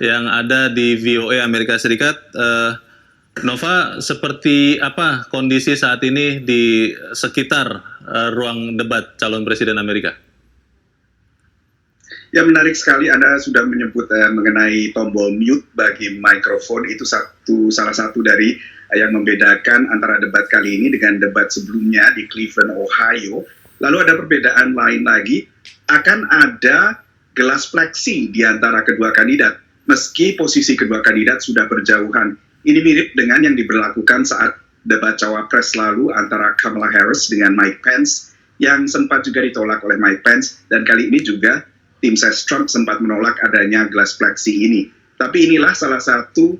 yang ada di VOA Amerika Serikat. Nova, seperti apa kondisi saat ini di sekitar ruang debat calon presiden Amerika? Ya, menarik sekali Anda sudah menyebut mengenai tombol mute bagi mikrofon. Itu salah satu dari yang membedakan antara debat kali ini dengan debat sebelumnya di Cleveland, Ohio. Lalu ada perbedaan lain lagi, akan ada gelas pleksi di antara kedua kandidat, meski posisi kedua kandidat sudah berjauhan. Ini mirip dengan yang diberlakukan saat debat cawapres lalu antara Kamala Harris dengan Mike Pence, yang sempat juga ditolak oleh Mike Pence, dan kali ini juga tim ses Trump sempat menolak adanya gelas pleksi ini. Tapi inilah salah satu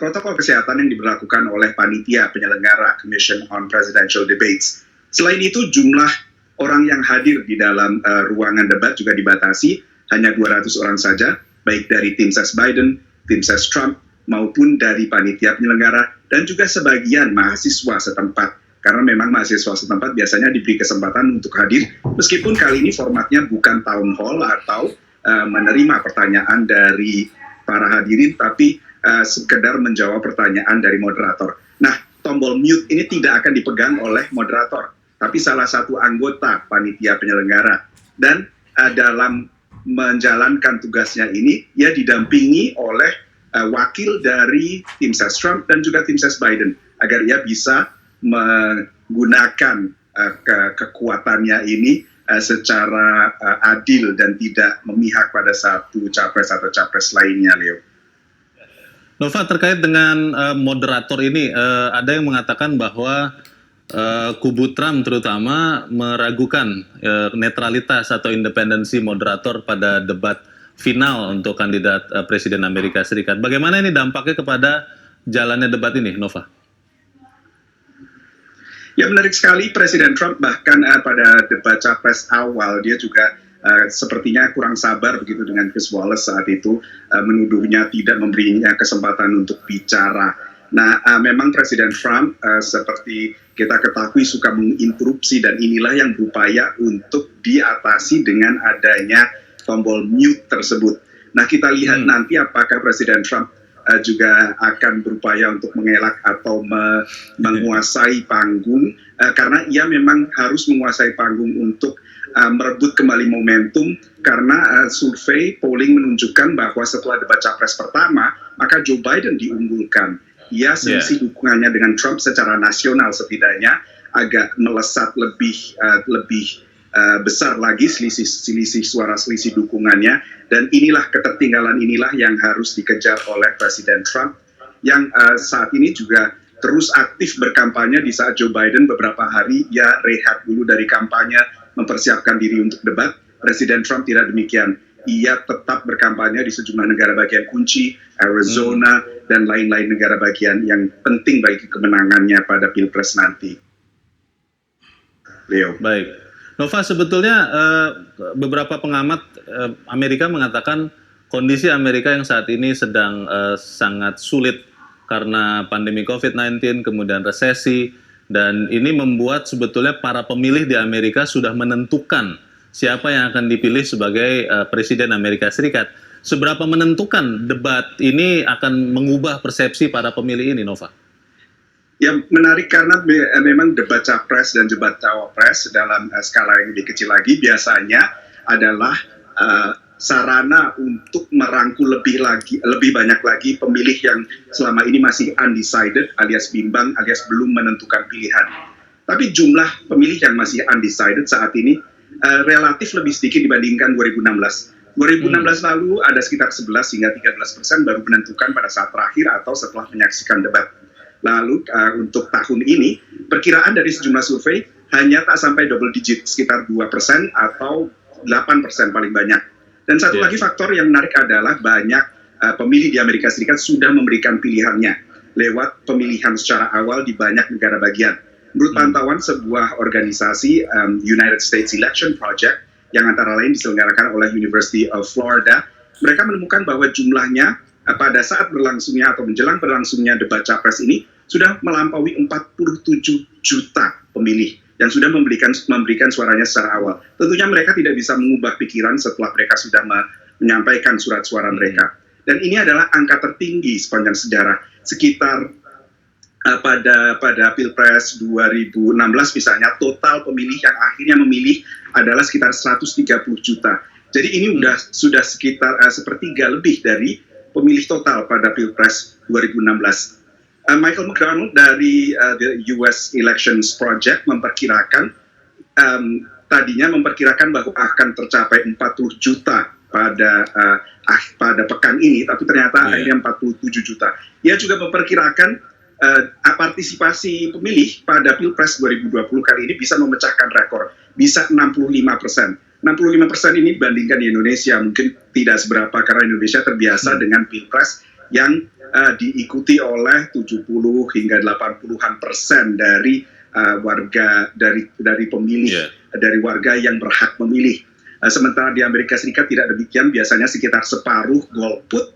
protokol kesehatan yang diberlakukan oleh panitia penyelenggara Commission on Presidential Debates. Selain itu, jumlah orang yang hadir di dalam ruangan debat juga dibatasi, hanya 200 orang saja, baik dari tim ses Biden, tim ses Trump, maupun dari panitia penyelenggara, dan juga sebagian mahasiswa setempat. Karena memang mahasiswa setempat biasanya diberi kesempatan untuk hadir, meskipun kali ini formatnya bukan town hall atau menerima pertanyaan dari para hadirin, tapi sekedar menjawab pertanyaan dari moderator. Nah, tombol mute ini tidak akan dipegang oleh moderator, tapi salah satu anggota panitia penyelenggara. Dan dalam menjalankan tugasnya ini, ia didampingi oleh wakil dari tim ses Trump dan juga tim ses Biden, agar ia bisa menggunakan kekuatannya ini secara adil dan tidak memihak pada satu capres atau capres lainnya, Leo. Nova, terkait dengan moderator ini, ada yang mengatakan bahwa kubu Trump terutama meragukan netralitas atau independensi moderator pada debat final untuk kandidat presiden Amerika Serikat. Bagaimana ini dampaknya kepada jalannya debat ini, Nova? Ya, menarik sekali. Presiden Trump bahkan pada debat capres awal dia juga sepertinya kurang sabar begitu dengan Chris Wallace saat itu, menuduhnya tidak memberinya kesempatan untuk bicara. Nah, memang Presiden Trump seperti kita ketahui suka menginterupsi, dan inilah yang berupaya untuk diatasi dengan adanya tombol mute tersebut. Nah, kita lihat nanti apakah Presiden Trump juga akan berupaya untuk mengelak atau menguasai panggung, karena ia memang harus menguasai panggung untuk merebut kembali momentum, karena survei polling menunjukkan bahwa setelah debat capres pertama, maka Joe Biden diunggulkan. Ia selisih dukungannya dengan Trump secara nasional setidaknya agak melesat lebih besar lagi selisih suara, selisih dukungannya, dan inilah ketertinggalan inilah yang harus dikejar oleh Presiden Trump yang saat ini juga terus aktif berkampanye di saat Joe Biden beberapa hari ia rehat dulu dari kampanye mempersiapkan diri untuk debat. Presiden Trump tidak demikian. Ia tetap berkampanye di sejumlah negara bagian kunci, Arizona, dan lain-lain negara bagian yang penting bagi kemenangannya pada Pilpres nanti. Leo. Baik. Nova, sebetulnya beberapa pengamat Amerika mengatakan kondisi Amerika yang saat ini sedang sangat sulit karena pandemi COVID-19, kemudian resesi, dan ini membuat sebetulnya para pemilih di Amerika sudah menentukan siapa yang akan dipilih sebagai presiden Amerika Serikat. Seberapa menentukan debat ini akan mengubah persepsi para pemilih ini, Nova? Ya, menarik karena memang debat capres dan debat cawapres dalam skala yang lebih kecil lagi biasanya adalah sarana untuk merangkul lebih banyak lagi pemilih yang selama ini masih undecided alias bimbang alias belum menentukan pilihan. Tapi jumlah pemilih yang masih undecided saat ini relatif lebih sedikit dibandingkan 2016. 2016 lalu ada sekitar 11 hingga 13% baru menentukan pada saat terakhir atau setelah menyaksikan debat. Lalu untuk tahun ini, perkiraan dari sejumlah survei hanya tak sampai double digit, sekitar 2% atau 8% paling banyak. Dan satu lagi faktor yang menarik adalah banyak pemilih di Amerika Serikat sudah memberikan pilihannya lewat pemilihan secara awal di banyak negara bagian. Menurut pantauan sebuah organisasi United States Election Project yang antara lain diselenggarakan oleh University of Florida, mereka menemukan bahwa jumlahnya pada saat berlangsungnya atau menjelang berlangsungnya debat capres ini sudah melampaui 47 juta pemilih yang sudah memberikan suaranya secara awal. Tentunya mereka tidak bisa mengubah pikiran setelah mereka sudah menyampaikan surat suara mereka. Dan ini adalah angka tertinggi sepanjang sejarah. Sekitar pada Pilpres 2016 misalnya, total pemilih yang akhirnya memilih adalah sekitar 130 juta. Jadi ini sudah sekitar sepertiga lebih dari pemilih total pada Pilpres 2016. Michael McDonald dari the US Elections Project memperkirakan tadinya memperkirakan bahwa akan tercapai 40 juta pada pekan ini, tapi ternyata akhirnya 47 juta. Ia juga memperkirakan partisipasi pemilih pada Pilpres 2020 kali ini bisa memecahkan rekor, bisa 65%. 65% ini dibandingkan di Indonesia mungkin tidak seberapa karena Indonesia terbiasa dengan Pilpres yang diikuti oleh 70 hingga 80% dari warga dari pemilih, dari warga yang berhak memilih. Sementara di Amerika Serikat tidak demikian, biasanya sekitar separuh golput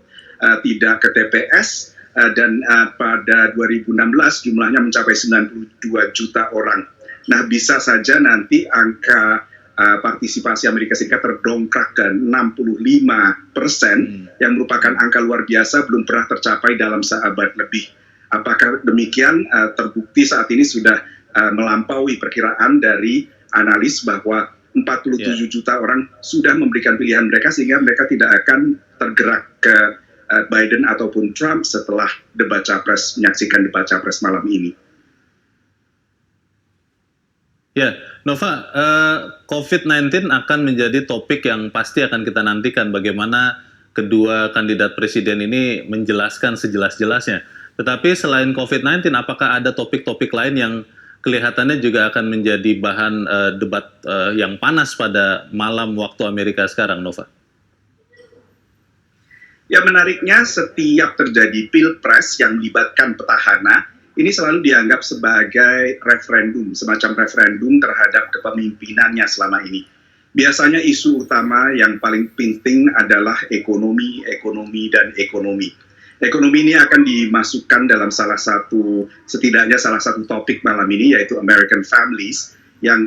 tidak ke TPS. Dan pada 2016 jumlahnya mencapai 92 juta orang. Nah, bisa saja nanti angka partisipasi Amerika Serikat terdongkrak ke 65%, yang merupakan angka luar biasa, belum pernah tercapai dalam seabad lebih. Apakah demikian? Terbukti saat ini sudah melampaui perkiraan dari analis bahwa 47 juta orang sudah memberikan pilihan mereka, sehingga mereka tidak akan tergerak ke Biden ataupun Trump setelah menyaksikan debat capres malam ini. Ya, Nova, COVID-19 akan menjadi topik yang pasti akan kita nantikan, bagaimana kedua kandidat presiden ini menjelaskan sejelas-jelasnya. Tetapi selain COVID-19, apakah ada topik-topik lain yang kelihatannya juga akan menjadi bahan debat yang panas pada malam waktu Amerika sekarang, Nova? Ya, menariknya setiap terjadi pilpres yang melibatkan petahana, ini selalu dianggap sebagai referendum, semacam referendum terhadap kepemimpinannya selama ini. Biasanya isu utama yang paling penting adalah ekonomi, dan ekonomi. Ekonomi ini akan dimasukkan dalam setidaknya salah satu topik malam ini, yaitu American Families, yang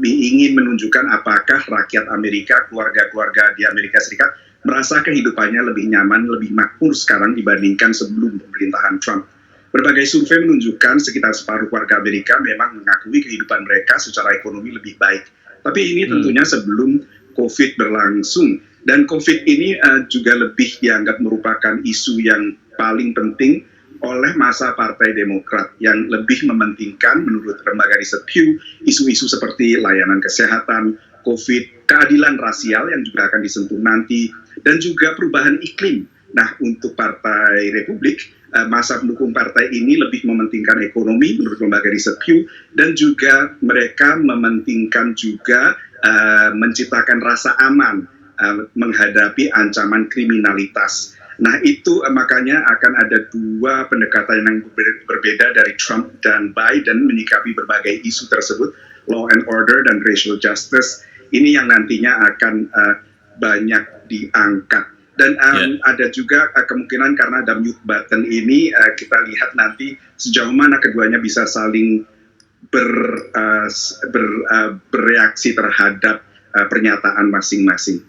ingin menunjukkan apakah rakyat Amerika, keluarga-keluarga di Amerika Serikat, merasa kehidupannya lebih nyaman, lebih makmur sekarang dibandingkan sebelum pemerintahan Trump. Berbagai survei menunjukkan sekitar separuh warga Amerika memang mengakui kehidupan mereka secara ekonomi lebih baik. Tapi ini tentunya sebelum COVID berlangsung. Dan COVID ini juga lebih dianggap merupakan isu yang paling penting oleh masa Partai Demokrat, yang lebih mementingkan menurut lembaga riset Pew isu-isu seperti layanan kesehatan, COVID, keadilan rasial yang juga akan disentuh nanti, dan juga perubahan iklim. Nah, untuk Partai Republik, masa pendukung partai ini lebih mementingkan ekonomi menurut lembaga riset Pew, dan juga mereka mementingkan juga menciptakan rasa aman menghadapi ancaman kriminalitas. Nah, itu makanya akan ada dua pendekatan yang berbeda dari Trump dan Biden menyikapi berbagai isu tersebut, law and order dan racial justice. Ini yang nantinya akan banyak diangkat. Dan ada juga kemungkinan karena ada mute button ini, kita lihat nanti sejauh mana keduanya bisa saling bereaksi terhadap pernyataan masing-masing.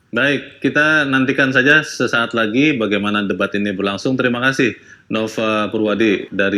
Baik, kita nantikan saja sesaat lagi bagaimana debat ini berlangsung. Terima kasih, Nova Purwadi dari